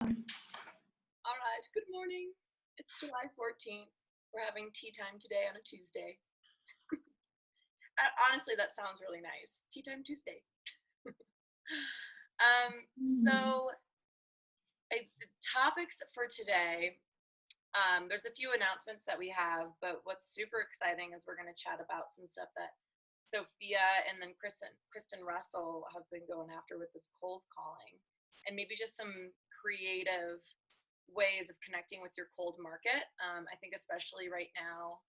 All right, good morning. It's July 14th. We're having tea time today on a Tuesday. Honestly, that sounds really nice. Tea time Tuesday. So the topics for today, there's a few announcements that we have, but what's super exciting is we're going to chat about some stuff that Sophia and then Kristen Russell have been going after with this cold calling, and maybe just some creative ways of connecting with your cold market. I think especially right now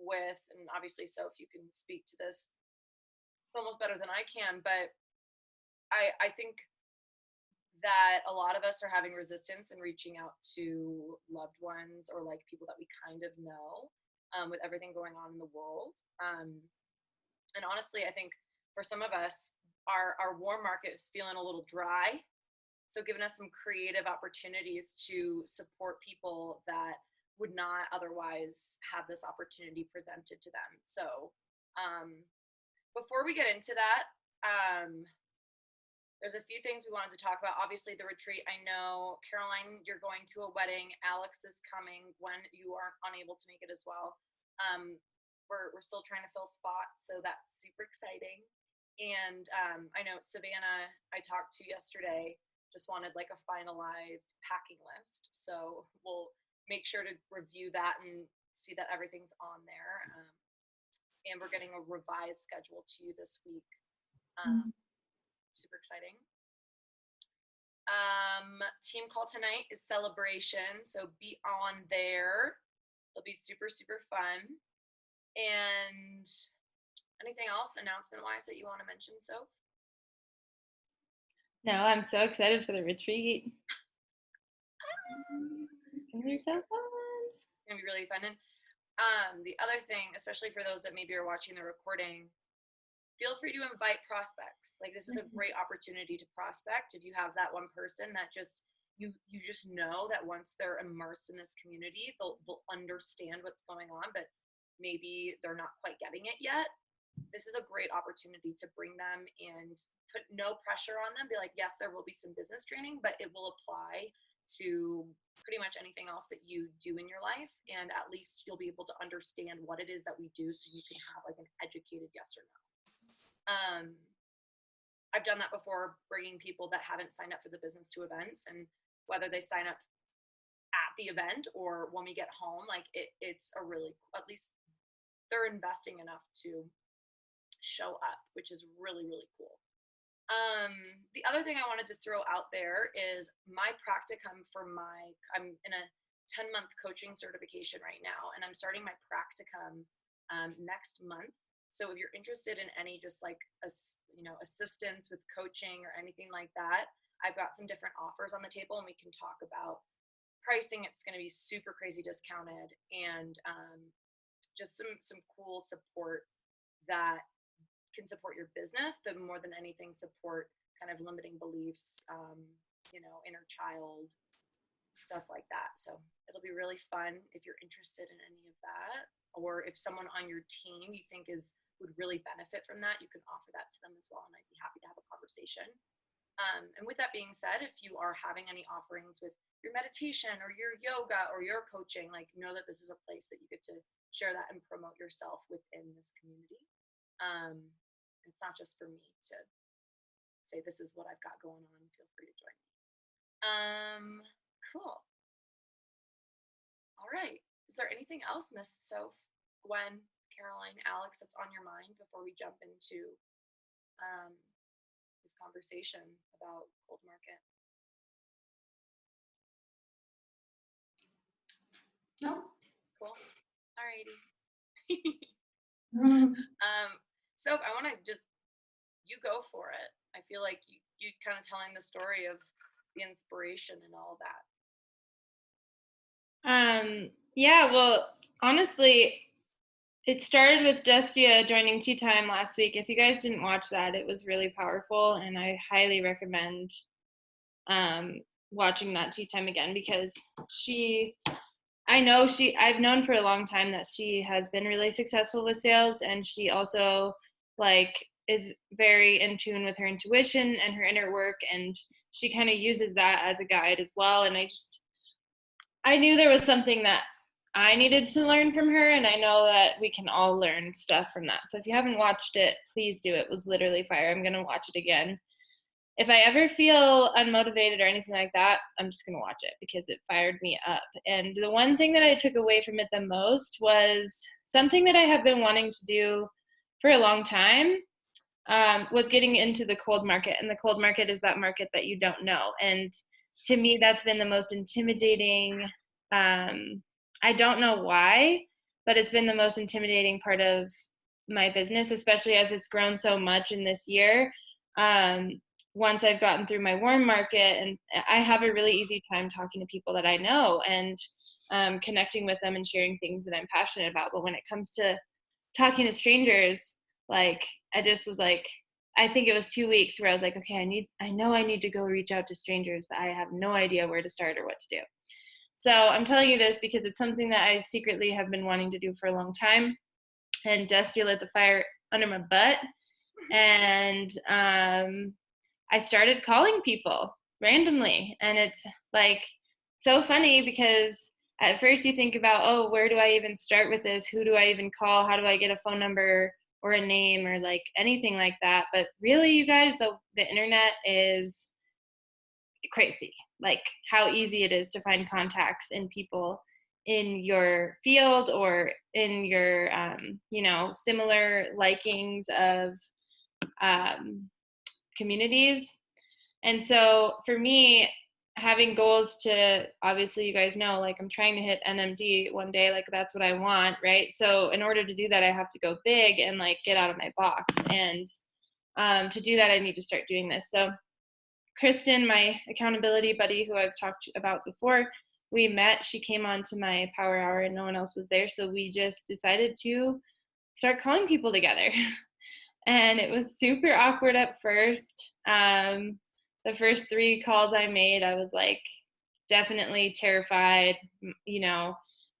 and obviously Soph, you can speak to this almost better than I can, but I think that a lot of us are having resistance in reaching out to loved ones or like people that we kind of know with everything going on in the world. And honestly, I think for some of us, our warm market is feeling a little dry. So giving us some creative opportunities to support people that would not otherwise have this opportunity presented to them. So before we get into that, there's a few things we wanted to talk about. Obviously, the retreat. I know, Caroline, you're going to a wedding. Alex is coming when you are unable to make it as well. We're still trying to fill spots, so that's super exciting. And I know Savannah, I talked to yesterday, just wanted like a finalized packing list. So we'll make sure to review that and see that everything's on there. And we're getting a revised schedule to you this week. Super exciting. Team call tonight is celebration, so be on there. It'll be super, super fun. And anything else announcement-wise that you want to mention, Soph? No, I'm so excited for the retreat. It's gonna be so fun. It's gonna be really fun. And the other thing, especially for those that maybe are watching the recording, feel free to invite prospects. Like, this is a great opportunity to prospect. If you have that one person that just you just know that once they're immersed in this community, they'll understand what's going on, but maybe they're not quite getting it yet. This is a great opportunity to bring them and put no pressure on them. Be like, yes, there will be some business training, but it will apply to pretty much anything else that you do in your life. And at least you'll be able to understand what it is that we do, so you can have like an educated yes or no. I've done that before, bringing people that haven't signed up for the business to events, and whether they sign up at the event or when we get home, like it's a really, at least they're investing enough to show up, which is really, really cool. The other thing I wanted to throw out there is my practicum I'm in a 10-month coaching certification right now, and I'm starting my practicum next month. So if you're interested in any just like assistance with coaching or anything like that, I've got some different offers on the table, and we can talk about pricing. It's going to be super crazy discounted, and just some cool support that can support your business, but more than anything, support kind of limiting beliefs, inner child, stuff like that. So it'll be really fun if you're interested in any of that, or if someone on your team you think would really benefit from that, you can offer that to them as well, and I'd be happy to have a conversation. And with that being said, if you are having any offerings with your meditation or your yoga or your coaching, like, know that this is a place that you get to share that and promote yourself within this community. It's not just for me to say this is what I've got going on. Feel free to join me. Cool. All right. Is there anything else, Miss Soph, Gwen, Caroline, Alex, that's on your mind before we jump into this conversation about cold market? No. Cool. All righty. Soph, I want to just, you go for it. I feel like you kind of telling the story of the inspiration and all that. Yeah, well, honestly, it started with Destia joining Tea Time last week. If you guys didn't watch that, it was really powerful, and I highly recommend watching that Tea Time again, because I've known for a long time that she has been really successful with sales, and she also is very in tune with her intuition and her inner work, and she kind of uses that as a guide as well. And I knew there was something that I needed to learn from her, and I know that we can all learn stuff from that. So if you haven't watched it, please do. It was literally fire. I'm going to watch it again. If I ever feel unmotivated or anything like that, I'm just going to watch it because it fired me up. And the one thing that I took away from it the most was something that I have been wanting to do for a long time, was getting into the cold market. And the cold market is that market that you don't know. And to me, that's been the most intimidating. I don't know why, but it's been the most intimidating part of my business, especially as it's grown so much in this year. Once I've gotten through my warm market, and I have a really easy time talking to people that I know and connecting with them and sharing things that I'm passionate about. But when it comes to talking to strangers, like I just was like, I think it was 2 weeks where I was like, okay, I know I need to go reach out to strangers, but I have no idea where to start or what to do. So I'm telling you this because it's something that I secretly have been wanting to do for a long time. And Dusty lit the fire under my butt. And I started calling people randomly. And it's like so funny because at first you think about, oh, where do I even start with this? Who do I even call? How do I get a phone number or a name or like anything like that? But really, you guys, the internet is crazy, like how easy it is to find contacts and people in your field or in your similar likings of communities. And so for me, having goals to, obviously you guys know, like I'm trying to hit NMD one day, like that's what I want, right? So in order to do that, I have to go big and like get out of my box. And to do that, I need to start doing this. So Kristen, my accountability buddy who I've talked about before, we met. She came on to my power hour and no one else was there. So we just decided to start calling people together. And it was super awkward at first. The first 3 calls I made, I was like definitely terrified,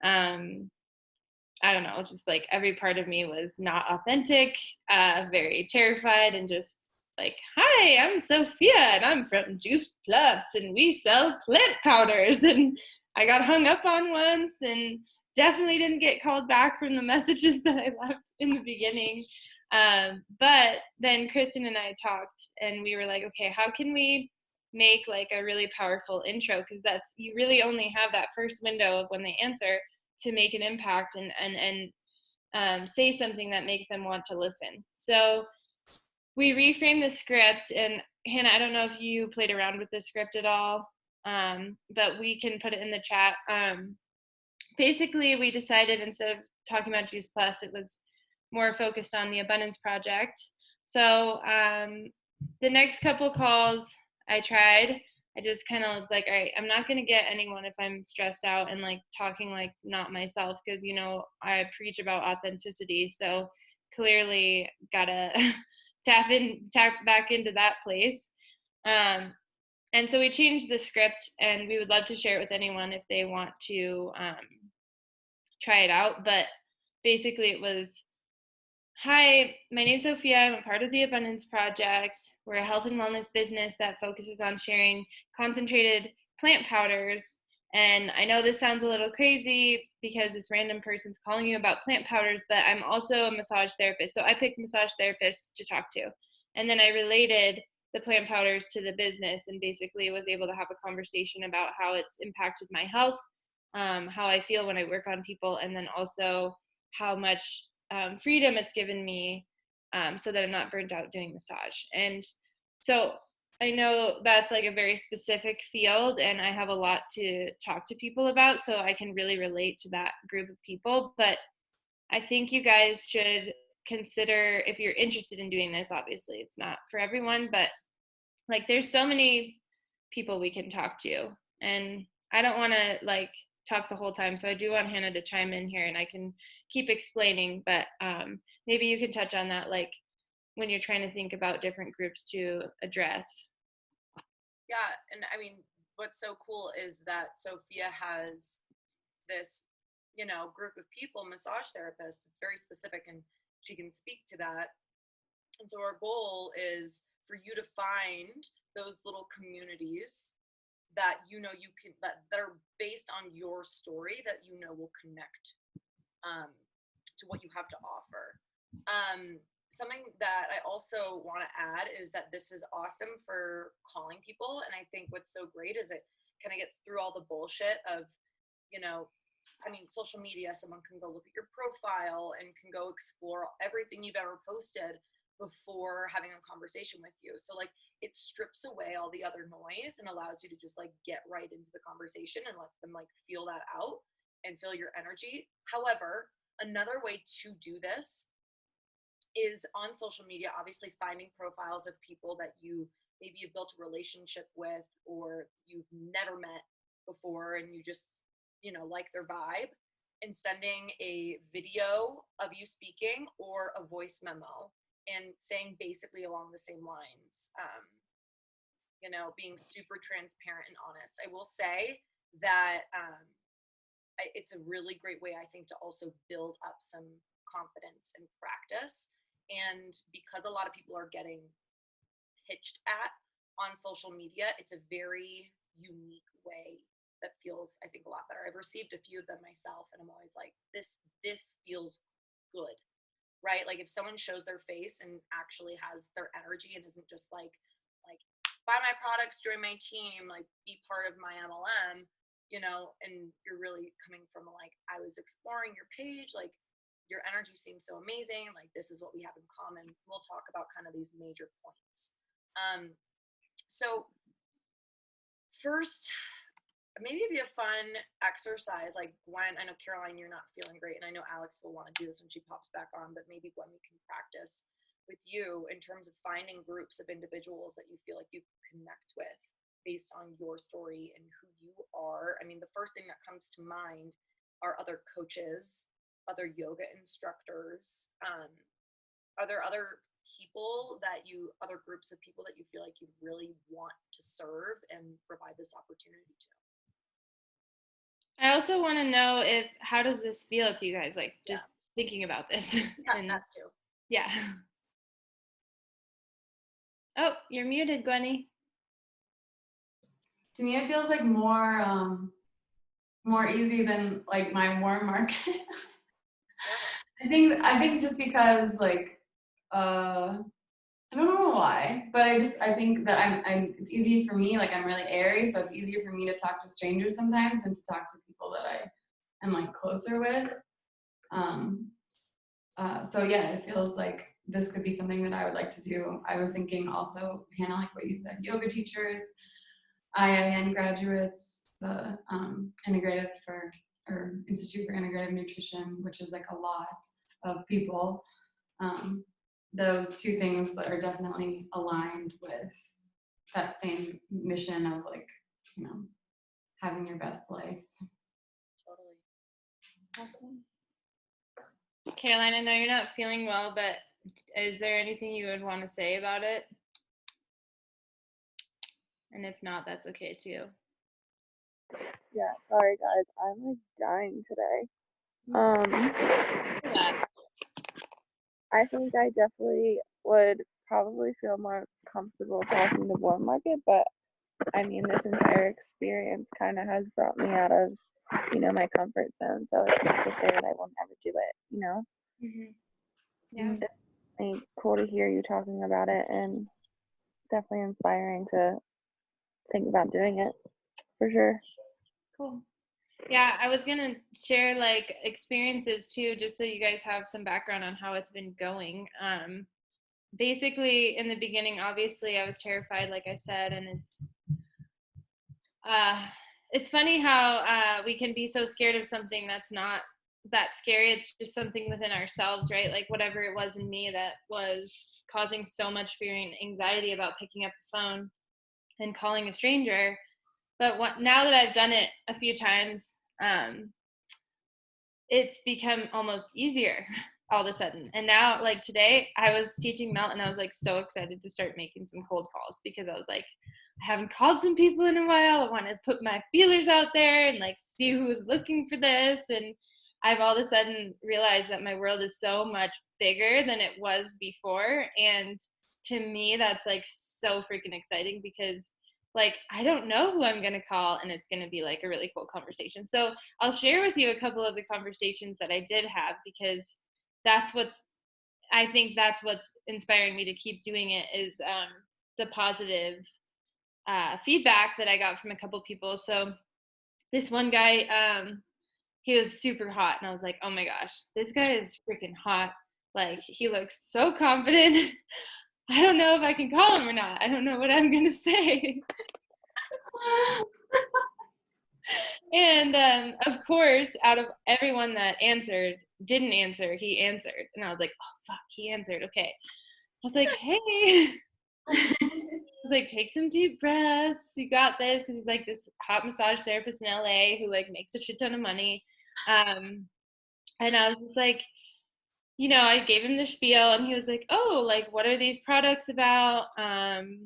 I don't know, just like every part of me was not authentic, very terrified, and just like, hi, I'm Sophia and I'm from Juice Plus and we sell plant powders. And I got hung up on once and definitely didn't get called back from the messages that I left in the beginning. But then Kristen and I talked and we were like, okay, how can we make like a really powerful intro? Because you really only have that first window of when they answer to make an impact and say something that makes them want to listen. So we reframed the script, and Hannah, I don't know if you played around with the script at all, but we can put it in the chat. Basically, we decided instead of talking about Juice Plus, it was more focused on the Abundance Project. So the next couple calls I tried, I just kind of was like, all right, I'm not going to get anyone if I'm stressed out and like talking like not myself, because I preach about authenticity. So clearly gotta tap back into that place. And so we changed the script, and we would love to share it with anyone if they want to try it out. But basically it was, hi, my name's Sophia. I'm a part of the Abundance Project. We're a health and wellness business that focuses on sharing concentrated plant powders. And I know this sounds a little crazy because this random person's calling you about plant powders, but I'm also a massage therapist. So I picked massage therapists to talk to. And then I related the plant powders to the business and basically was able to have a conversation about how it's impacted my health, how I feel when I work on people, and then also how much freedom it's given me, so that I'm not burnt out doing massage. And so I know that's like a very specific field, and I have a lot to talk to people about, so I can really relate to that group of people. But I think you guys should consider, if you're interested in doing this, obviously it's not for everyone, but like there's so many people we can talk to, and I don't want to like talk the whole time, so I do want Hannah to chime in here and I can keep explaining, but maybe you can touch on that, like when you're trying to think about different groups to address. Yeah, and I mean, what's so cool is that Sophia has this, group of people, massage therapists. It's very specific, and she can speak to that. And so our goal is for you to find those little communities that you can that are based on your story that will connect to what you have to offer. Something that I also want to add is that this is awesome for calling people, and I think what's so great is it kind of gets through all the bullshit of, social media. Someone can go look at your profile and can go explore everything you've ever posted before having a conversation with you. So like it strips away all the other noise and allows you to just like get right into the conversation and lets them like feel that out and feel your energy. However, another way to do this is on social media, obviously finding profiles of people that you maybe you've built a relationship with or you've never met before and you just, like their vibe, and sending a video of you speaking or a voice memo and saying basically along the same lines, being super transparent and honest. I will say that it's a really great way, I think, to also build up some confidence and practice. And because a lot of people are getting pitched at on social media, it's a very unique way that feels, I think, a lot better. I've received a few of them myself, and I'm always like, this feels good, right? Like if someone shows their face and actually has their energy and isn't just like buy my products, join my team, like be part of my MLM, and you're really coming from like, I was exploring your page, like your energy seems so amazing, like this is what we have in common. We'll talk about kind of these major points. So first, maybe it'd be a fun exercise. Like Gwen, I know Caroline, you're not feeling great, and I know Alex will want to do this when she pops back on, but maybe Gwen, we can practice with you in terms of finding groups of individuals that you feel like you connect with based on your story and who you are. I mean, the first thing that comes to mind are other coaches, other yoga instructors. Are there other other groups of people that you feel like you really want to serve and provide this opportunity to? I also want to know how does this feel to you guys? Like just thinking about this. Yeah, and, that too. Yeah. Oh, you're muted, Gwenny. To me, it feels like more easy than like my warm market. I think just because like I don't know why, but I think that it's easy for me, like I'm really airy, so it's easier for me to talk to strangers sometimes than to talk to people that I am like closer with. So yeah, it feels like this could be something that I would like to do. I was thinking also, Hannah, like what you said, yoga teachers, IIN graduates, the Institute for Integrative Nutrition, which is like a lot of people. Those two things that are definitely aligned with that same mission of like, having your best life. Totally. Awesome. Caroline, I know you're not feeling well, but is there anything you would want to say about it? And if not, that's okay too. Yeah, sorry guys, I'm like dying today. I think I definitely would probably feel more comfortable talking to Warm Market, but I mean, this entire experience kind of has brought me out of, my comfort zone. So it's not to say that I won't ever do it, Mm-hmm. Yeah. It's definitely cool to hear you talking about it, and definitely inspiring to think about doing it for sure. Cool. Yeah, I was gonna share like experiences too, just so you guys have some background on how it's been going. Basically, in the beginning, obviously, I was terrified, like I said, and it's funny how we can be so scared of something that's not that scary. It's just something within ourselves, right? Like whatever it was in me that was causing so much fear and anxiety about picking up the phone and calling a stranger. But now that I've done it a few times, it's become almost easier all of a sudden. And now, like today, I was teaching Melt, and I was like so excited to start making some cold calls because I was like, I haven't called some people in a while. I want to put my feelers out there and like see who's looking for this. And I've all of a sudden realized that my world is so much bigger than it was before. And to me, that's like so freaking exciting because like I don't know who I'm gonna call, and it's gonna be like a really cool conversation. So I'll share with you a couple of the conversations that I did have because that's what's I think that's what's inspiring me to keep doing it is the positive feedback that I got from a couple people. So this one guy, he was super hot, and I was like, oh my gosh, this guy is freaking hot. Like he looks so confident. I don't know if I can call him or not. I don't know what I'm gonna say. And of course, out of everyone that didn't answer, he answered. And I was like, oh, fuck, he answered. Okay. I was like, hey. I was like, take some deep breaths. You got this. Because he's like this hot massage therapist in LA who like makes a shit ton of money. And I was just like, I gave him the spiel and he was like, oh, like, what are these products about? And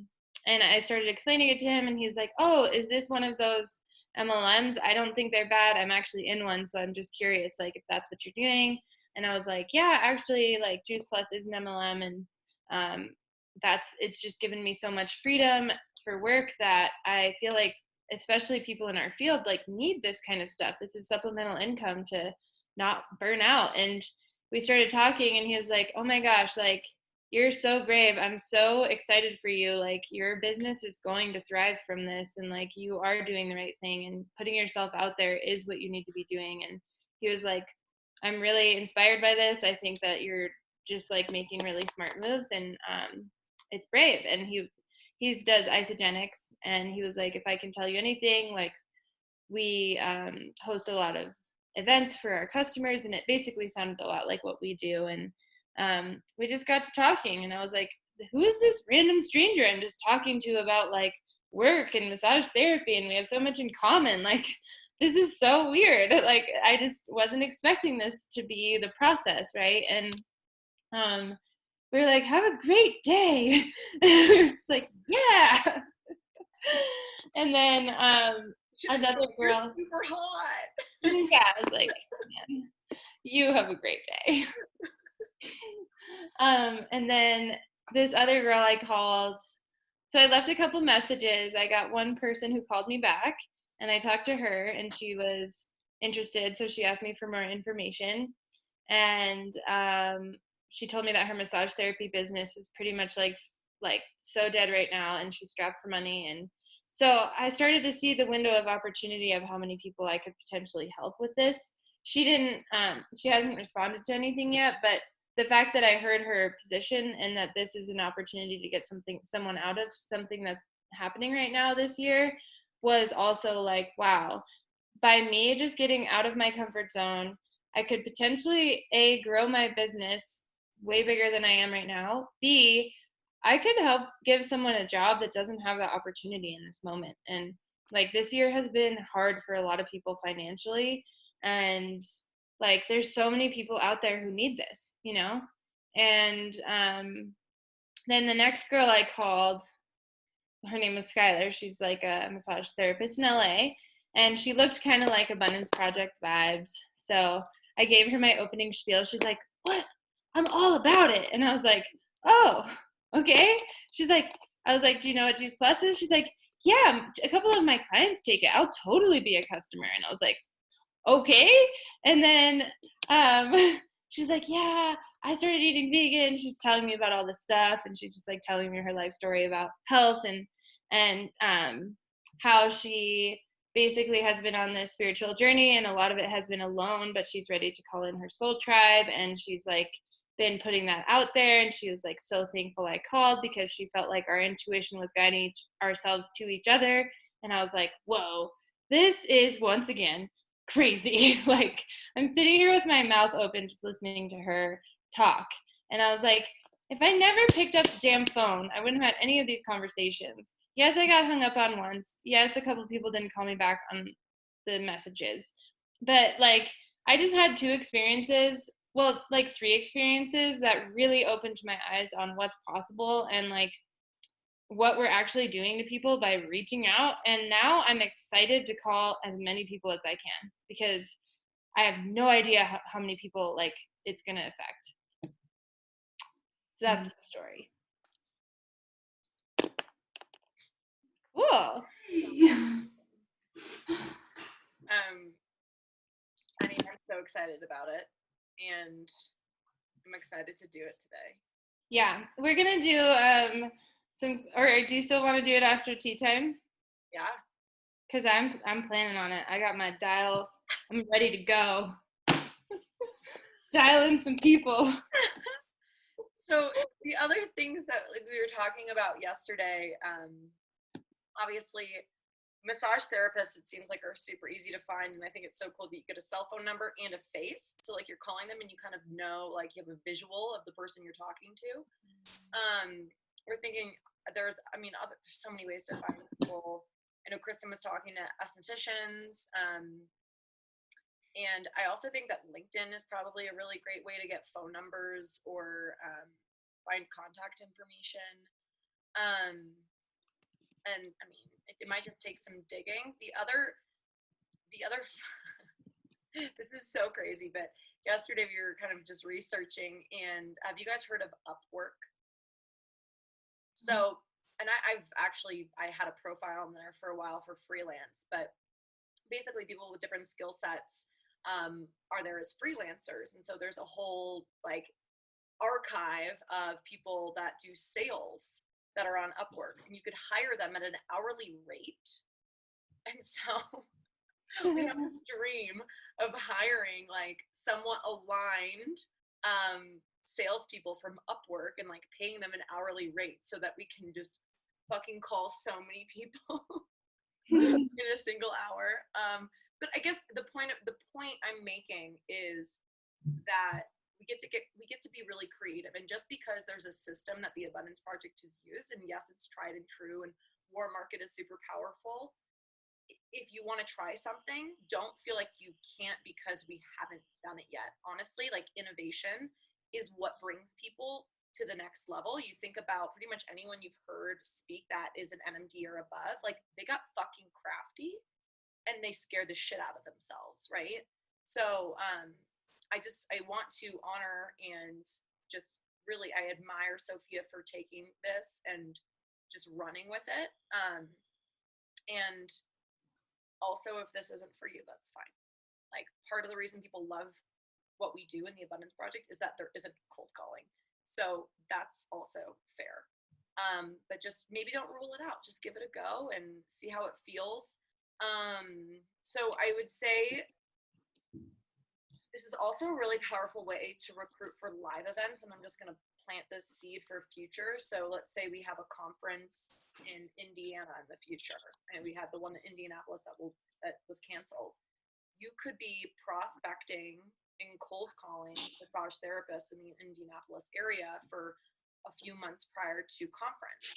I started explaining it to him and he was like, oh, is this one of those MLMs? I don't think they're bad. I'm actually in one. So I'm just curious, like, if that's what you're doing. And I was like, yeah, actually, like, Juice Plus is an MLM. And it's just given me so much freedom for work that I feel like, especially people in our field, like, need this kind of stuff. This is supplemental income to not burn out. And we started talking and he was like, oh my gosh, like, you're so brave. I'm so excited for you. Like, your business is going to thrive from this. And like, you are doing the right thing and putting yourself out there is what you need to be doing. And he was like, I'm really inspired by this. I think that you're just like making really smart moves and it's brave. And he does Isogenics. And he was like, if I can tell you anything, like, we host a lot of events for our customers, and it basically sounded a lot like what we do. And we just got to talking, and I was like, who is this random stranger I'm just talking to about like work and massage therapy, and we have so much in common? Like, this is so weird. Like, I just wasn't expecting this to be the process, right? And we were like, have a great day. It's like, yeah. And then another girl, you're super hot. yeah, I was like, man, you have a great day. And then this other girl I called, so I left a couple messages. I got one person who called me back and I talked to her and she was interested. So she asked me for more information. And she told me that her massage therapy business is pretty much like so dead right now and she's strapped for money. And so I started to see the window of opportunity of how many people I could potentially help with this. She hasn't responded to anything yet, but the fact that I heard her position and that this is an opportunity to get someone out of something that's happening right now this year was also like, wow, by me just getting out of my comfort zone, I could potentially A, grow my business way bigger than I am right now. B, I could help give someone a job that doesn't have that opportunity in this moment. And like, this year has been hard for a lot of people financially. And like, there's so many people out there who need this, And then the next girl I called, her name was Skylar. She's like a massage therapist in LA. And she looked kind of like Abundance Project vibes. So I gave her my opening spiel. She's like, what? I'm all about it. And I was like, oh, okay. I was like, do you know what Juice Plus is? She's like, yeah, a couple of my clients take it. I'll totally be a customer. And I was like, okay. And then she's like, yeah, I started eating vegan. She's telling me about all this stuff. And she's just like telling me her life story about health and how she basically has been on this spiritual journey, and a lot of it has been alone, but she's ready to call in her soul tribe. And she's like been putting that out there. And she was like so thankful I called because she felt like our intuition was guiding ourselves to each other. And I was like, whoa, this is once again crazy. Like, I'm sitting here with my mouth open just listening to her talk. And I was like, if I never picked up the damn phone, I wouldn't have had any of these conversations. Yes, I got hung up on once. Yes, a couple of people didn't call me back on the messages. But like, I just had three experiences that really opened my eyes on what's possible and like what we're actually doing to people by reaching out. And now I'm excited to call as many people as I can because I have no idea how many people like it's going to affect. So that's the story. Cool. I mean, I'm so excited about it, and I'm excited to do it today. Yeah, we're gonna do or do you still want to do it after tea time? Yeah. Cause I'm planning on it. I got my dial. I'm ready to go. Dial in some people. So the other things that like we were talking about yesterday, obviously massage therapists, it seems like, are super easy to find, and I think it's so cool that you get a cell phone number and a face, so like you're calling them and you kind of know, like, you have a visual of the person you're talking to. We're thinking there's so many ways to find people. I know Kristen was talking to estheticians, and I also think that LinkedIn is probably a really great way to get phone numbers or find contact information. And I mean, it might just take some digging. The other, this is so crazy, but yesterday we were kind of just researching, and have you guys heard of Upwork? So, and I had a profile in there for a while for freelance, but basically people with different skill sets are there as freelancers. And so there's a whole like archive of people that do sales that are on Upwork, and you could hire them at an hourly rate. And so we have this dream of hiring like somewhat aligned salespeople from Upwork and like paying them an hourly rate so that we can just fucking call so many people in a single hour. But I guess the point I'm making is that we get to be really creative, and just because there's a system that the Abundance Project has used, and yes, it's tried and true, and Warm Market is super powerful. If you want to try something, don't feel like you can't because we haven't done it yet. Honestly, like, innovation is what brings people to the next level. You think about pretty much anyone you've heard speak that is an NMD or above, like, they got fucking crafty and they scared the shit out of themselves, right? So I want to honor and just really, I admire Sophia for taking this and just running with it. And also, if this isn't for you, that's fine. Like, part of the reason people love what we do in the Abundance Project is that there isn't cold calling. So that's also fair. But just maybe don't rule it out. Just give it a go and see how it feels. So I would say this is also a really powerful way to recruit for live events, and I'm just going to plant this seed for future. So let's say we have a conference in Indiana in the future, and we had the one in Indianapolis that was canceled. You could be prospecting and cold calling massage therapists in the Indianapolis area for a few months prior to conference.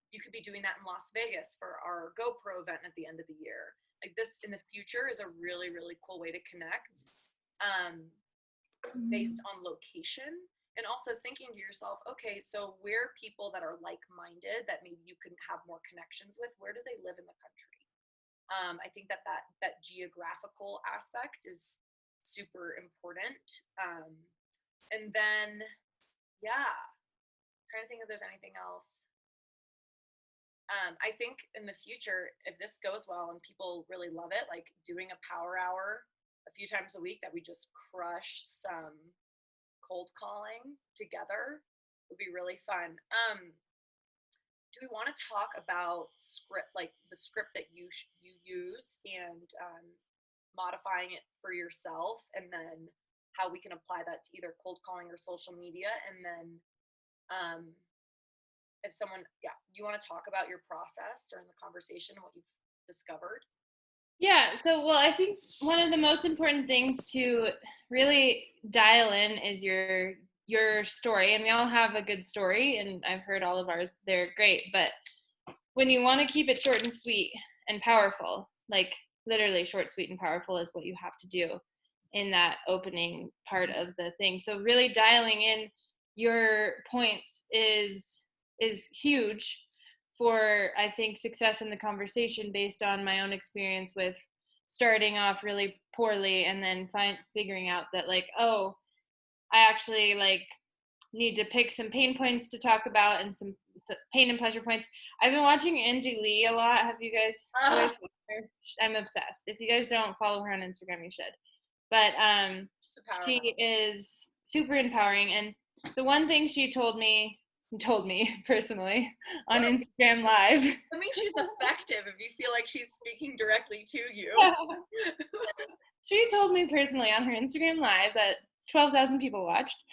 You could be doing that in Las Vegas for our GoPro event at the end of the year. Like, this in the future is a really, really cool way to connect. Based on location, and also thinking to yourself, okay, so where are people that are like-minded that maybe you can have more connections with, where do they live in the country? I think that geographical aspect is super important. And then, yeah, I'm trying to think if there's anything else. I think in the future, if this goes well and people really love it, like doing a power hour a few times a week that we just crush some cold calling together would be really fun. Do we want to talk about script, like the script that you use, and modifying it for yourself, and then how we can apply that to either cold calling or social media? And then if someone, you want to talk about your process during the conversation, what you've discovered? Yeah, so, well, I think one of the most important things to really dial in is your story, and we all have a good story, and I've heard all of ours, they're great, but when you want to keep it short and sweet and powerful, like literally short, sweet, and powerful is what you have to do in that opening part of the thing. So really dialing in your points is huge for, I think, success in the conversation, based on my own experience with starting off really poorly and then figuring out that, like, oh, I actually like need to pick some pain points to talk about and some pain and pleasure points. I've been watching Angie Lee a lot. Have you guys watched her? I'm obsessed. If you guys don't follow her on Instagram, you should. But she is super empowering. And the one thing she told me personally on Instagram Live. I mean, she's effective if you feel like she's speaking directly to you. She told me personally on her Instagram Live that 12,000 people watched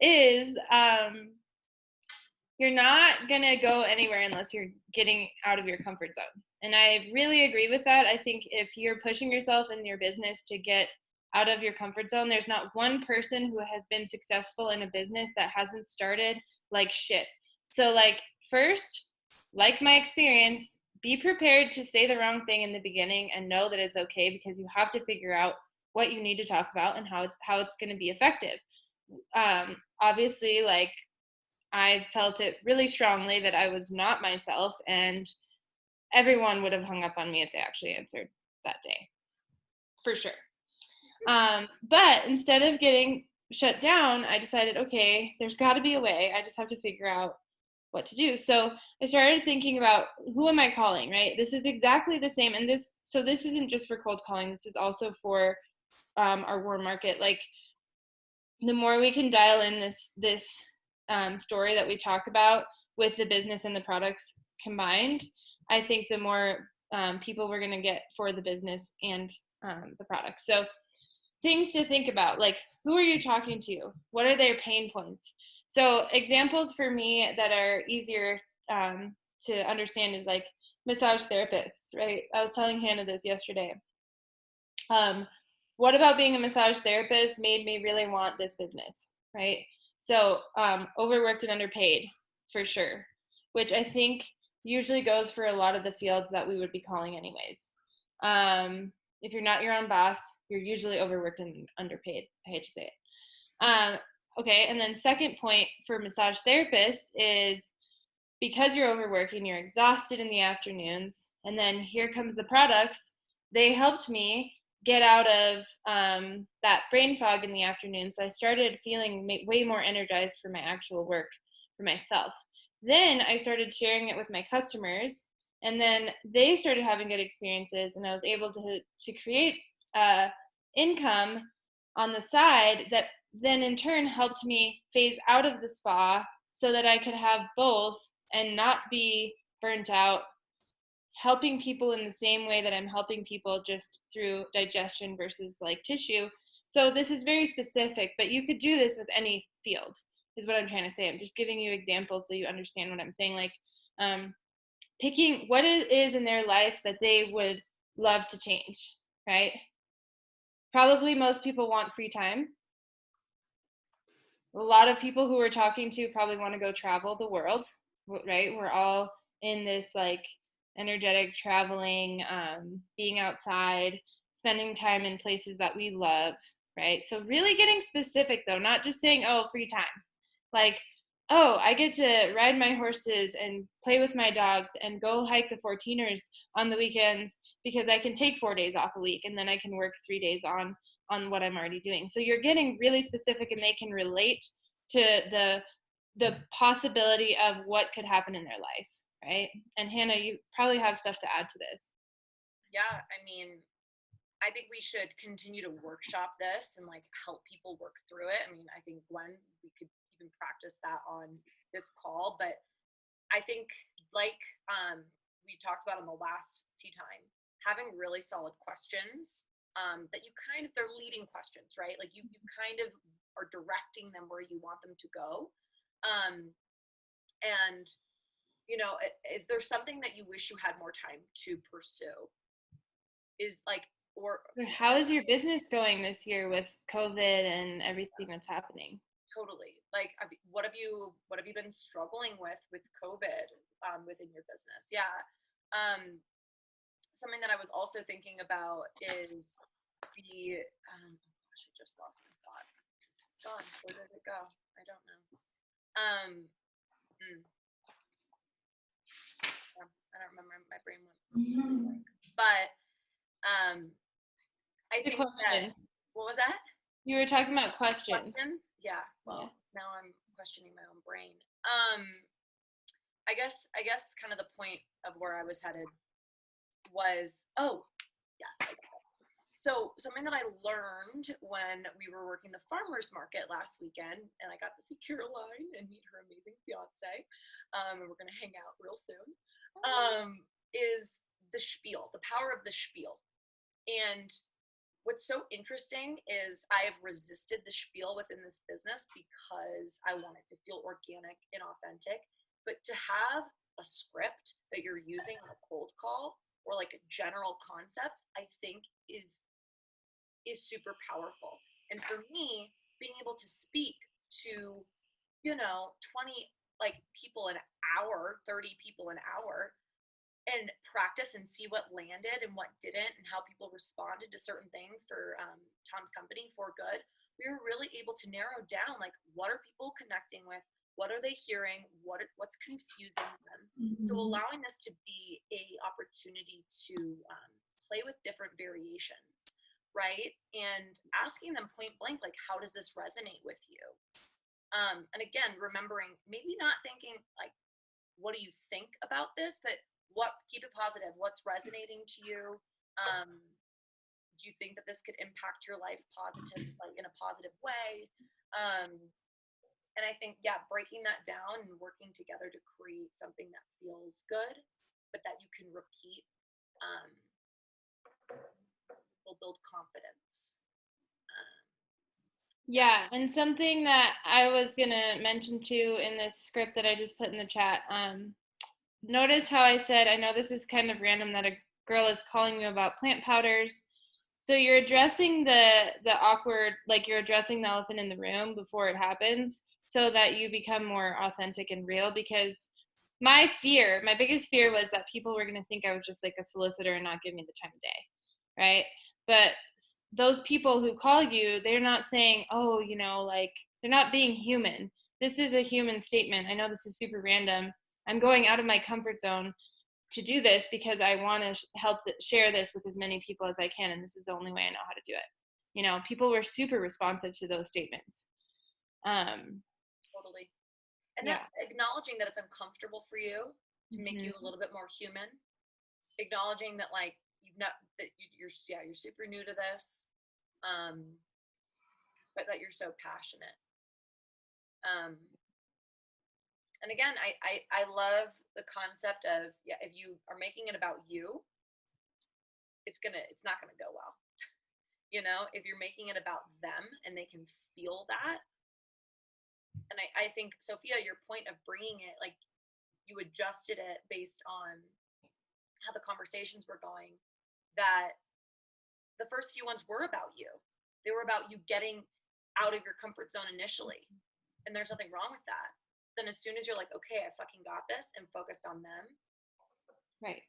is you're not gonna go anywhere unless you're getting out of your comfort zone. And I really agree with that. I think if you're pushing yourself in your business to get out of your comfort zone, there's not one person who has been successful in a business that hasn't started like shit. So like first, like my experience, be prepared to say the wrong thing in the beginning and know that it's okay, because you have to figure out what you need to talk about and how it's going to be effective. Obviously, like I felt it really strongly that I was not myself, and everyone would have hung up on me if they actually answered that day, for sure. But instead of getting shut down, I decided, okay, there's got to be a way. I just have to figure out what to do. So I started thinking about, who am I calling, right? This is exactly the same. And this isn't just for cold calling. This is also for our warm market. Like the more we can dial in this story that we talk about with the business and the products combined, I think the more people we're going to get for the business and the product. So things to think about, like, who are you talking to? What are their pain points? So examples for me that are easier to understand is like massage therapists, right? I was telling Hannah this yesterday. What about being a massage therapist made me really want this business, right? So overworked and underpaid, for sure, which I think usually goes for a lot of the fields that we would be calling anyways. If you're not your own boss, you're usually overworked and underpaid. I hate to say it. Okay, and then second point for massage therapists is, because you're overworking, you're exhausted in the afternoons, and then here comes the products. They helped me get out of that brain fog in the afternoon, so I started feeling way more energized for my actual work for myself. Then I started sharing it with my customers, and then they started having good experiences, and I was able to create income on the side that then in turn helped me phase out of the spa so that I could have both and not be burnt out, helping people in the same way that I'm helping people, just through digestion versus like tissue. So this is very specific, but you could do this with any field, is what I'm trying to say. I'm just giving you examples so you understand what I'm saying. Like picking what it is in their life that they would love to change, right? Probably most people want free time. A lot of people who we're talking to probably want to go travel the world, right? We're all in this like energetic traveling, being outside, spending time in places that we love, right? So really getting specific though, not just saying, oh, free time. Like, oh, I get to ride my horses and play with my dogs and go hike the 14ers on the weekends because I can take 4 days off a week and then I can work 3 days on what I'm already doing. So you're getting really specific, and they can relate to the possibility of what could happen in their life, right? And Hannah, you probably have stuff to add to this. Yeah, I mean, I think we should continue to workshop this and like help people work through it. I mean, I think Gwen, we could even practice that on this call, but I think like we talked about in the last tea time, having really solid questions that you kind of, they're leading questions, right? Like you kind of are directing them where you want them to go. And, you know, is there something that you wish you had more time to pursue? Is like, or how is your business going this year with COVID and everything that's happening? Totally. Like, what have you been struggling with COVID within your business? Yeah. Something that I was also thinking about is the oh gosh, I just lost my thought. It's gone. Where did it go? I don't know. Yeah, I don't remember. My brain went. But I think that, what was that? You were talking about questions. Yeah. Well, now I'm questioning my own brain. I guess kind of the point of where I was headed was, oh, yes. So something that I learned when we were working the farmers market last weekend, and I got to see Caroline and meet her amazing fiance, and we're gonna hang out real soon, is the spiel, the power of the spiel. And what's so interesting is I have resisted the spiel within this business because I want it to feel organic and authentic. But to have a script that you're using on a cold call or like a general concept, I think is super powerful. And for me, being able to speak to, 20 like people an hour, 30 people an hour, and practice and see what landed and what didn't and how people responded to certain things for Tom's company for good, we were really able to narrow down like what are people connecting with, what are they hearing, what's confusing them. So allowing this to be a opportunity to play with different variations, right? And asking them point blank, like, how does this resonate with you? And again, remembering, maybe not thinking like, what do you think about this, but keep it positive. What's resonating to you? Do you think that this could impact your life like in a positive way? And I think, breaking that down and working together to create something that feels good, but that you can repeat, will build confidence. Yeah, and something that I was gonna mention too in this script that I just put in the chat. Notice how I said, I know this is kind of random that a girl is calling you about plant powders. So you're addressing the awkward, like you're addressing the elephant in the room before it happens, so that you become more authentic and real. Because my biggest fear was that people were gonna think I was just like a solicitor and not give me the time of day, right? But those people who call you, they're not saying, oh, like, they're not being human. This is a human statement. I know this is super random. I'm going out of my comfort zone to do this because I want to help share this with as many people as I can, and this is the only way I know how to do it. People were super responsive to those statements. Totally. And that acknowledging that it's uncomfortable for you to make you a little bit more human, acknowledging that like you're super new to this, but that you're so passionate. And again, I love the concept of, if you are making it about you, it's not gonna go well. If you're making it about them and they can feel that. And I think, Sophia, your point of bringing it, like, you adjusted it based on how the conversations were going, that the first few ones were about you. They were about you getting out of your comfort zone initially. And there's nothing wrong with that. Then as soon as you're like, okay, I fucking got this, and focused on them. Right.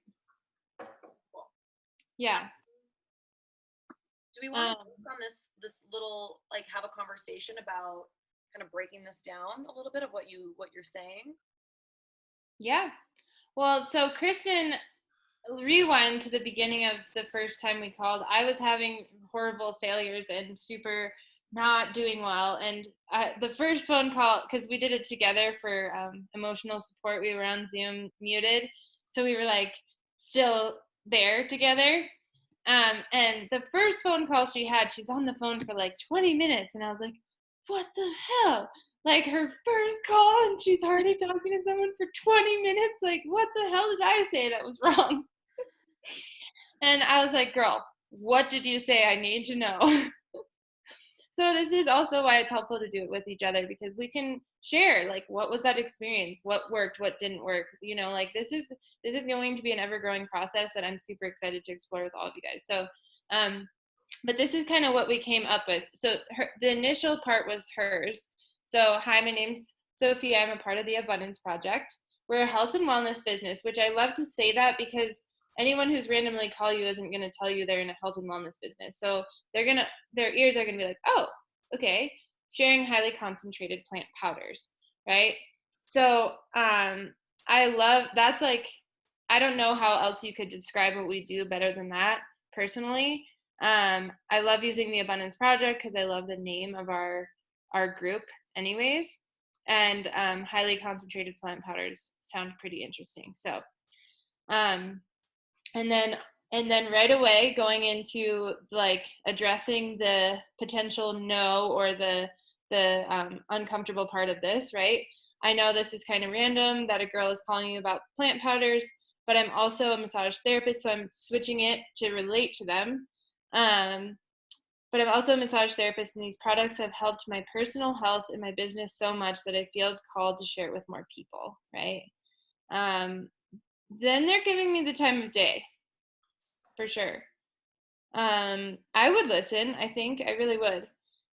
Cool. Yeah. Do we want to work on this little, like, have a conversation about kind of breaking this down a little bit of what you're saying? Yeah. Well, so Kristen, rewind to the beginning of the first time we called. I was having horrible failures and super not doing well. And the first phone call, because we did it together for emotional support, we were on Zoom muted. So we were like still there together. And the first phone call she's on the phone for like 20 minutes. And I was like, what the hell? Like, her first call and she's already talking to someone for 20 minutes. Like, what the hell did I say that was wrong? And I was like, girl, what did you say? I need to know. So this is also why it's helpful to do it with each other, because we can share, like, what was that experience? What worked? What didn't work? Like, this is going to be an ever-growing process that I'm super excited to explore with all of you guys. So, but this is kind of what we came up with. So the initial part was hers. So, hi, my name's Sophia. I'm a part of the Abundance Project. We're a health and wellness business, which I love to say that because anyone who's randomly call you isn't going to tell you they're in a health and wellness business. So their ears are going to be like, oh, okay, sharing highly concentrated plant powders, right? So I love, that's like, I don't know how else you could describe what we do better than that personally. I love using the Abundance Project because I love the name of our group anyways. and highly concentrated plant powders sound pretty interesting. So, and then right away going into like addressing the potential no or the uncomfortable part of this, right? I know this is kind of random that a girl is calling you about plant powders, but I'm also a massage therapist, so I'm switching it to relate to them. But I'm also a massage therapist, and these products have helped my personal health and my business so much that I feel called to share it with more people, right? Then they're giving me the time of day, for sure. I would listen, I think, I really would.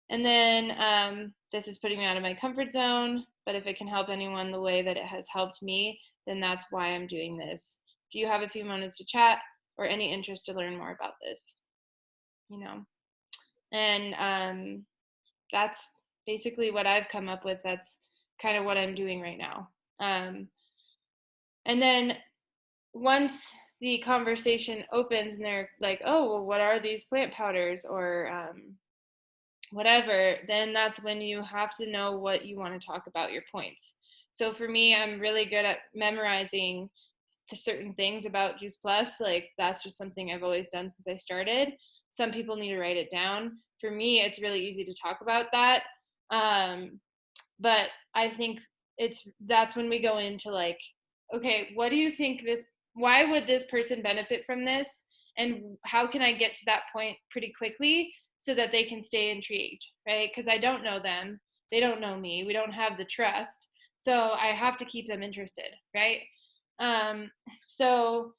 And then this is putting me out of my comfort zone, but if it can help anyone the way that it has helped me, then that's why I'm doing this. Do you have a few moments to chat or any interest to learn more about this? You know? And that's basically what I've come up with. That's kind of what I'm doing right now. And then once the conversation opens and they're like, oh, well, what are these plant powders or whatever, then that's when you have to know what you want to talk about, your points. So for me, I'm really good at memorizing certain things about Juice Plus. Like that's just something I've always done since I started. Some people need to write it down. For me, it's really easy to talk about that. But I think that's when we go into like, okay, what do you think why would this person benefit from this? And how can I get to that point pretty quickly so that they can stay intrigued, right? Because I don't know them. They don't know me. We don't have the trust. So I have to keep them interested, right? So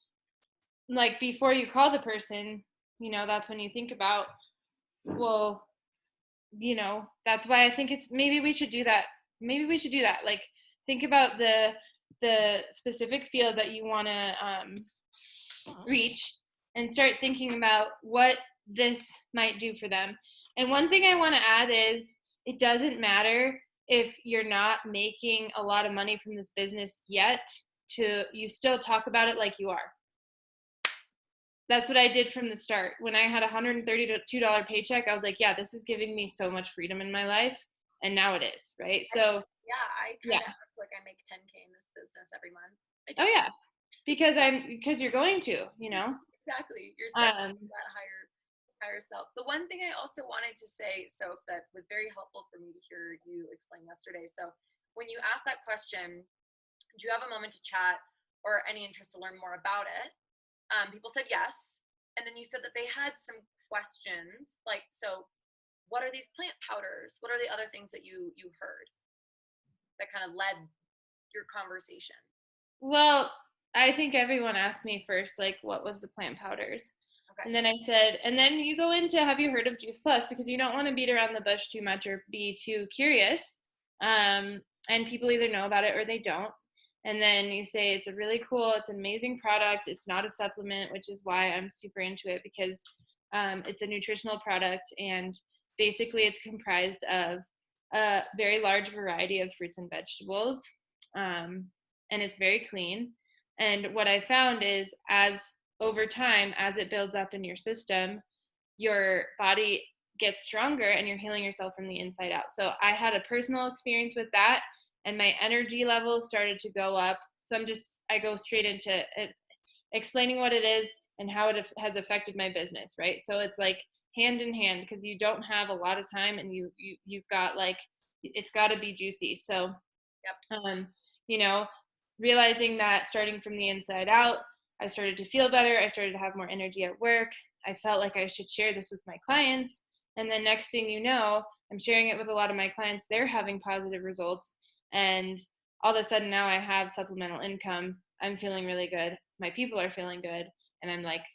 like before you call the person, that's when you think about, well, that's why I think it's maybe we should do that. Maybe we should do that. Like think about the specific field that you want to reach and start thinking about what this might do for them. And one thing I want to add is it doesn't matter if you're not making a lot of money from this business yet, you still talk about it like you are. That's what I did from the start. When I had a $132 paycheck, I was like, yeah, this is giving me so much freedom in my life. And now it is, right? So yeah, I try to act like I make 10K in this business every month. Oh yeah, because you're going to, Exactly. You're stepping to that higher self. The one thing I also wanted to say, so that was very helpful for me to hear you explain yesterday. So when you asked that question, do you have a moment to chat or any interest to learn more about it? People said yes. And then you said that they had some questions like, so what are these plant powders? What are the other things that you heard that kind of led your conversation? Well, I think everyone asked me first, like, what was the plant powders? Okay. And then I said, and then you go into, have you heard of Juice Plus? Because you don't want to beat around the bush too much or be too curious. And people either know about it or they don't. And then you say, it's a really cool, it's an amazing product. It's not a supplement, which is why I'm super into it, because it's a nutritional product. And basically it's comprised of a very large variety of fruits and vegetables. And it's very clean. And what I found is over time, as it builds up in your system, your body gets stronger and you're healing yourself from the inside out. So I had a personal experience with that, and my energy level started to go up. So I go straight into explaining what it is and how it has affected my business, right? So it's like hand in hand, because you don't have a lot of time, and you've got like, it's got to be juicy. So realizing that starting from the inside out, I started to feel better. I started to have more energy at work. I felt like I should share this with my clients. And then next thing you know, I'm sharing it with a lot of my clients. They're having positive results. And all of a sudden now I have supplemental income. I'm feeling really good. My people are feeling good. And I'm like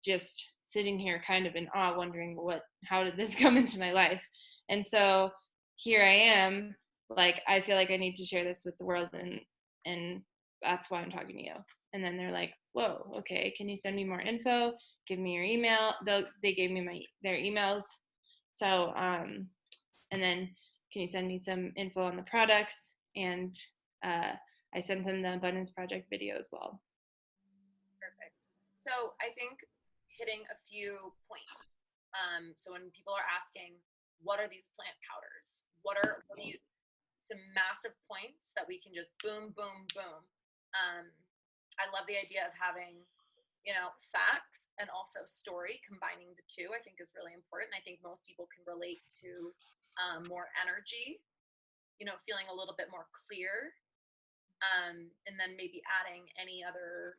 just sitting here kind of in awe, wondering how did this come into my life? And so here I am, like, I feel like I need to share this with the world, and that's why I'm talking to you. And then they're like, whoa, okay, can you send me more info? Give me your email. They gave me their emails. So, and then can you send me some info on the products? And I sent them the Abundance Project video as well. Perfect. So I think hitting a few points. So when people are asking, what are these plant powders? some massive points that we can just boom, boom, boom. I love the idea of having, facts and also story, combining the two, I think is really important. I think most people can relate to more energy, feeling a little bit more clear, and then maybe adding any other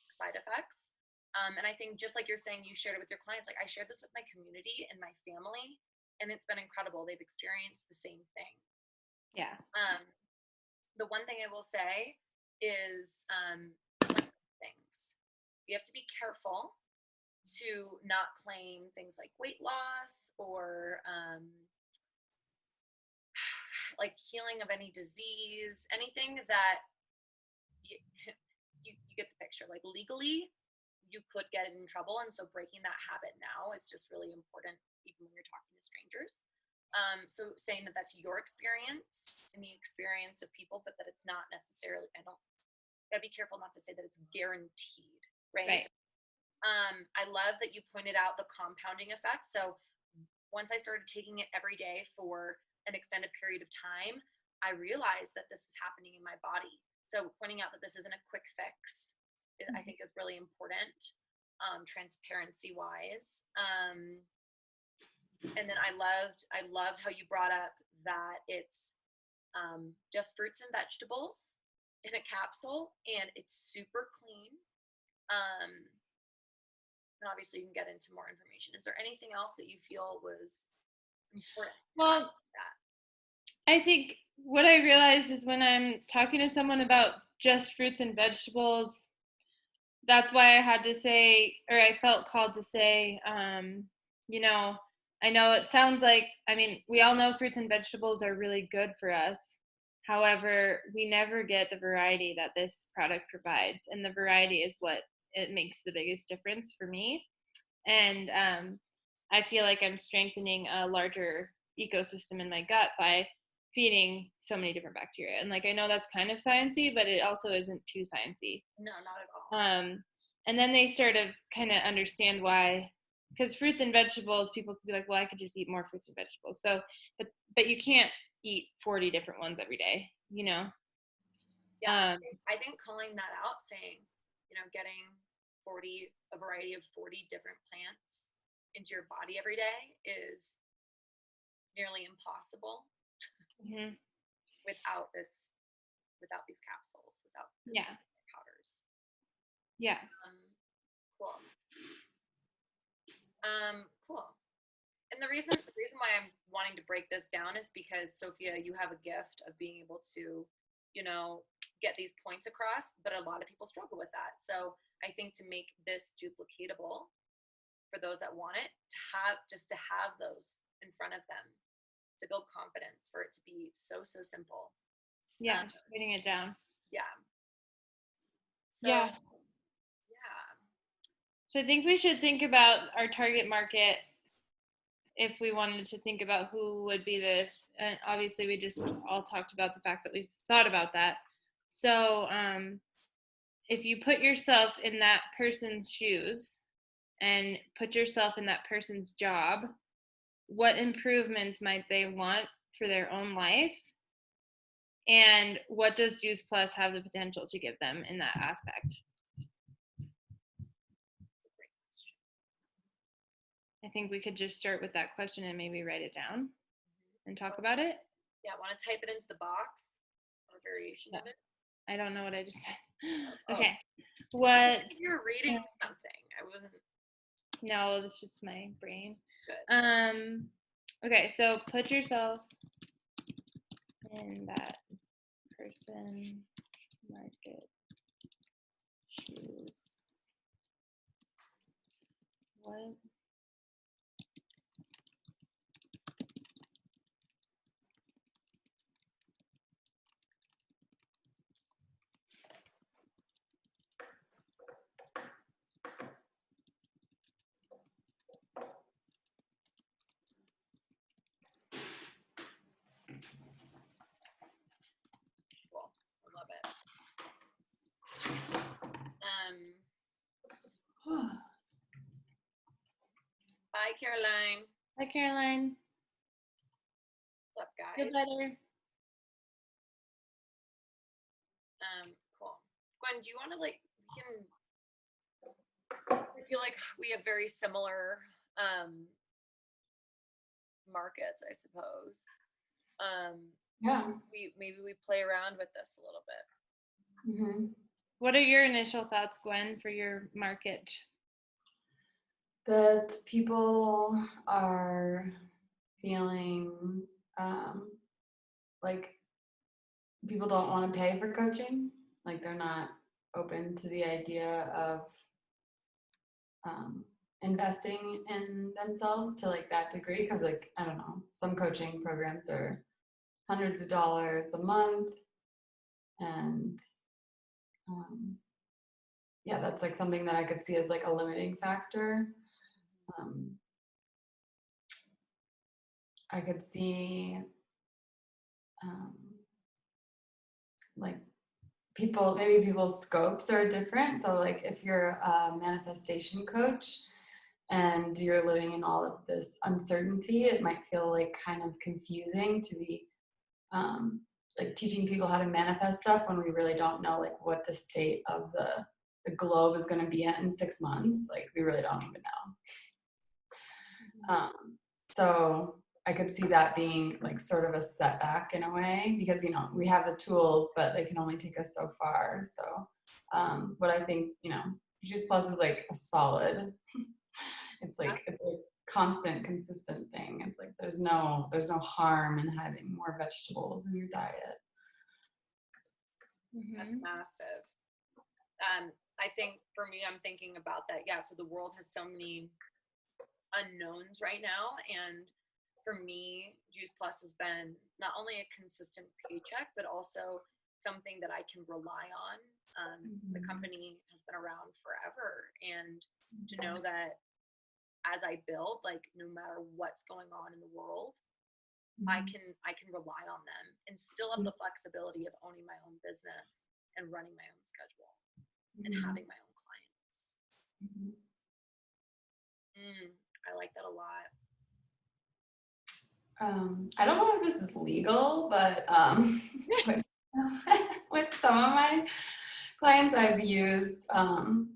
side effects. And I think just like you're saying, you shared it with your clients, like I shared this with my community and my family, and it's been incredible. They've experienced the same thing. Yeah. The one thing I will say is things. You have to be careful to not claim things like weight loss or like healing of any disease, anything that you get the picture. Like legally, you could get in trouble, and so breaking that habit now is just really important, even when you're talking to strangers. So saying that that's your experience and the experience of people, but that it's not necessarily, gotta be careful not to say that it's guaranteed, right? I love that you pointed out the compounding effect. So once I started taking it every day for an extended period of time, I realized that this was happening in my body. So pointing out that this isn't a quick fix, I think is really important, transparency wise. And then I loved how you brought up that it's just fruits and vegetables in a capsule, and it's super clean. And obviously you can get into more information. Is there anything else that you feel was important? Well, I think what I realized is when I'm talking to someone about just fruits and vegetables, that's why I had to say, or I felt called to say, I know it sounds like, we all know fruits and vegetables are really good for us. However, we never get the variety that this product provides. And the variety is what it makes the biggest difference for me. And I feel like I'm strengthening a larger ecosystem in my gut by feeding so many different bacteria. And like, I know that's kind of sciencey, but it also isn't too sciencey. No, not at all. And then they sort of kind of understand why, because fruits and vegetables, people could be like, well, I could just eat more fruits and vegetables. So, but you can't eat 40 different ones every day, Yeah, I think calling that out, saying, getting a variety of 40 different plants into your body every day is nearly impossible without these capsules, without powders. Yeah. Cool. Cool. And the reason why I'm wanting to break this down is because, Sophia, you have a gift of being able to, get these points across, but a lot of people struggle with that. So I think to make this duplicatable for those that want it, to have those in front of them, to build confidence, for it to be so simple. Yeah, just writing it down. Yeah. So, yeah. So I think we should think about our target market if we wanted to think about who would be this. And obviously we just all talked about the fact that we've thought about that. So if you put yourself in that person's shoes and put yourself in that person's job, what improvements might they want for their own life? And what does Juice Plus have the potential to give them in that aspect? I think we could just start with that question and maybe write it down and talk about it. Yeah, want to type it into the box or variation of it? I don't know what I just said. Okay. What? You're reading something. I wasn't. No, that's just my brain. Good. Okay, so put yourself in that person market shoes. What? Bye, Caroline. Hi, Caroline. What's up, guys? Feel better. Gwen, do you want to we can, I feel like we have very similar markets, I suppose. Yeah. Maybe we play around with this a little bit. Mm-hmm. What are your initial thoughts, Gwen, for your market? That people are feeling like people don't want to pay for coaching. Like they're not open to the idea of investing in themselves to like that degree. Cause like, I don't know, some coaching programs are hundreds of dollars a month. And yeah, that's like something that I could see as like a limiting factor. I could see like maybe people's scopes are different. So like if you're a manifestation coach and you're living in all of this uncertainty, it might feel like kind of confusing to be like teaching people how to manifest stuff when we really don't know like what the state of the globe is going to be at in 6 months. Like we really don't even know. So I could see that being like sort of a setback in a way because, you know, we have the tools, but they can only take us so far. So what I think, you know, Juice Plus is like a solid, it's like a constant, consistent thing. It's like there's no harm in having more vegetables in your diet. That's massive. I think for me, I'm thinking about that. Yeah. So the world has so many unknowns right now. And for me, Juice Plus has been not only a consistent paycheck, but also something that I can rely on. The company has been around forever. And to know that as I build, like no matter what's going on in the world, I can rely on them and still have the flexibility of owning my own business and running my own schedule and having my own clients. I like that a lot. I don't know if this is legal, but with some of my clients, I've used I've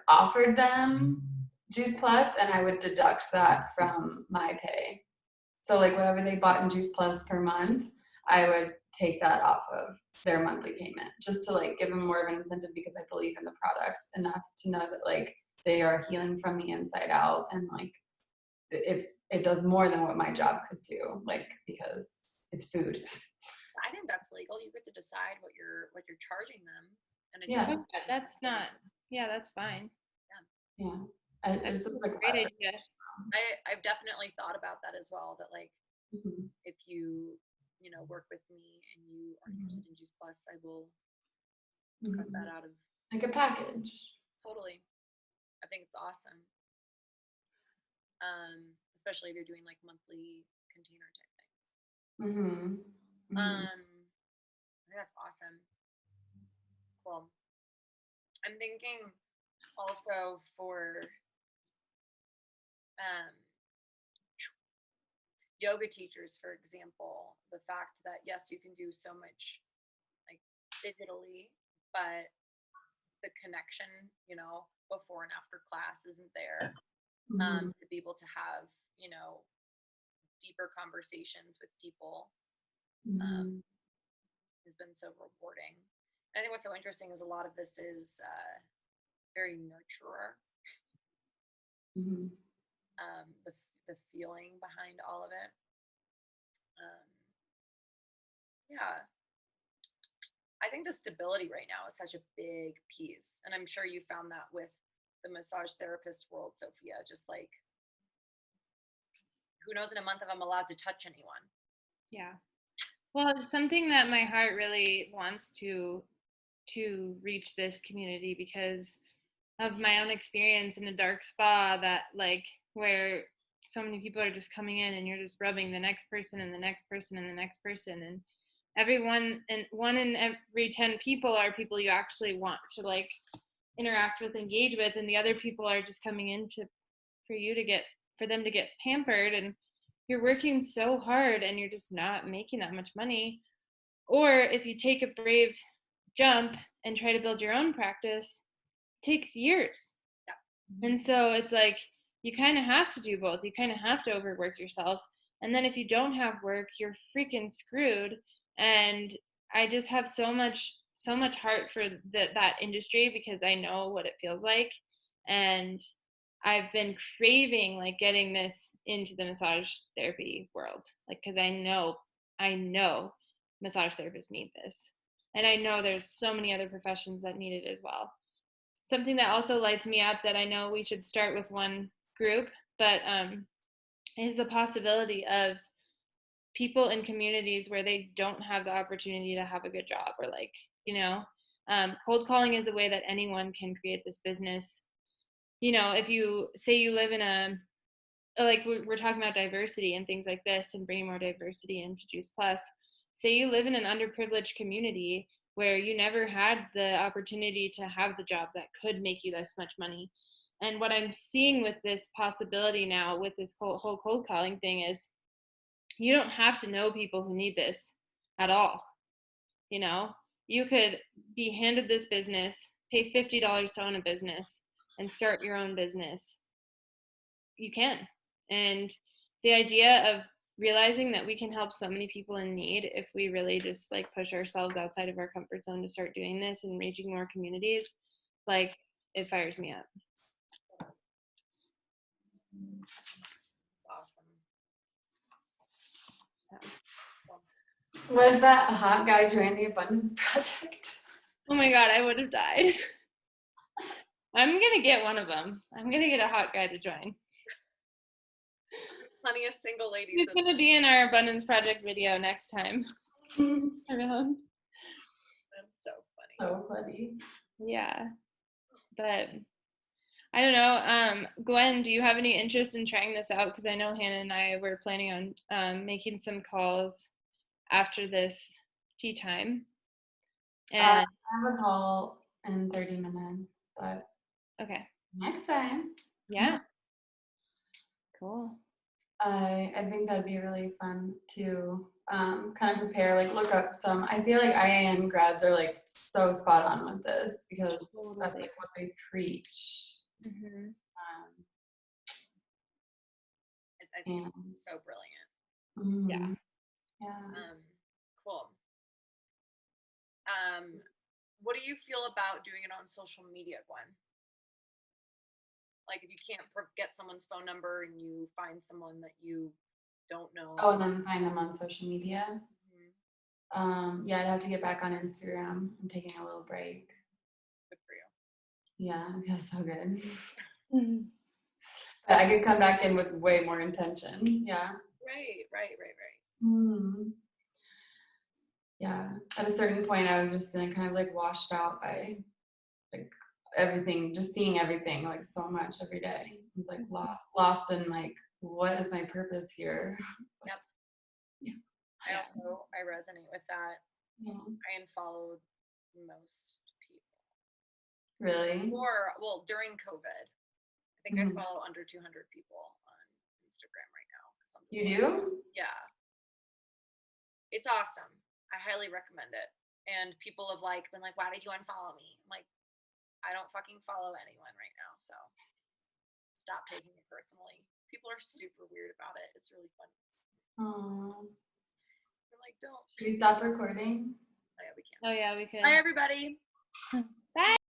offered them Juice Plus, and I would deduct that from my pay. So like whatever they bought in Juice Plus per month, I would take that off of their monthly payment just to like give them more of an incentive because I believe in the product enough to know that like they are healing from the inside out and like it does more than what my job could do, like because it's food. I think that's legal. You get to decide what you're charging them, and it Yeah. That's not. Yeah, that's fine. Yeah. It's just a like great idea. I've definitely thought about that as well. That like if you work with me and you are interested in Juice Plus, I will cut that out of like a package. Totally. I think it's awesome. Especially if you're doing like monthly container type things. I think that's awesome. Cool. I'm thinking also for yoga teachers, for example, the fact that yes, you can do so much like digitally, but the connection, before and after class isn't there. To be able to have, deeper conversations with people has been so rewarding. And I think what's so interesting is a lot of this is very nurturer. The feeling behind all of it. Yeah. I think the stability right now is such a big piece. And I'm sure you found that with the massage therapist world, Sophia, just like, who knows in a month if I'm allowed to touch anyone. Yeah. Well, it's something that my heart really wants to reach this community because of my own experience in a dark spa that like where so many people are just coming in and you're just rubbing the next person and the next person and the next person, and one in every 10 people are people you actually want to like interact with, engage with, and the other people are just coming in for them to get pampered, and you're working so hard and you're just not making that much money. Or if you take a brave jump and try to build your own practice takes years. And so it's like you kind of have to do both. You kind of have to overwork yourself. And then if you don't have work, you're freaking screwed. And I just have so much heart for that industry because I know what it feels like. And I've been craving like getting this into the massage therapy world. Like, cause I know massage therapists need this. And I know there's so many other professions that need it as well. Something that also lights me up that I know we should start with one group, but is the possibility of people in communities where they don't have the opportunity to have a good job or like, cold calling is a way that anyone can create this business. If you say you live in like we're talking about diversity and things like this and bringing more diversity into Juice Plus, say you live in an underprivileged community where you never had the opportunity to have the job that could make you this much money. And what I'm seeing with this possibility now with this whole cold calling thing is you don't have to know people who need this at all. You could be handed this business, pay $50 to own a business and start your own business. You can. And the idea of realizing that we can help so many people in need if we really just like push ourselves outside of our comfort zone to start doing this and reaching more communities, like it fires me up. Awesome. So. What if that hot guy joined the Abundance Project? Oh my God, I would have died. I'm gonna get one of them. I'm gonna get a hot guy to join. Plenty of single ladies. He's gonna be in our Abundance Project video next time around. That's so funny. So funny. Yeah, but I don't know. Gwen, do you have any interest in trying this out? Because I know Hannah and I were planning on making some calls after this tea time. And I have a call in 30 minutes, but okay, next time. yeah, cool. I think that'd be really fun to kind of prepare, like look up some. I feel like IAM grads are like so spot on with this because that's like what they preach. Mm-hmm. I think it's so brilliant. Yeah. Cool. What do you feel about doing it on social media, Gwen? Like if you can't get someone's phone number and you find someone that you don't know. Oh, and then find them on social media. Mm-hmm. Yeah, I'd have to get back on Instagram. I'm taking a little break. Good for you. Yeah, it feels so good. But I could come back in with way more intention. Yeah. Right. Yeah. At a certain point, I was just feeling kind of like washed out by like everything, just seeing everything like so much every day. I was like lost in like, what is my purpose here? Yep. Yeah. I resonate with that. Yeah. I unfollowed most people. Really? During COVID. I think I follow under 200 people on Instagram right now. You do? Yeah. It's awesome. I highly recommend it. And people have like been like, why did you unfollow me? I'm like, I don't fucking follow anyone right now. So stop taking it personally. People are super weird about it. It's really fun. Oh. I'm like, don't. Should we stop recording? Oh, yeah, we can. Oh yeah, we could. Bye, everybody. Bye.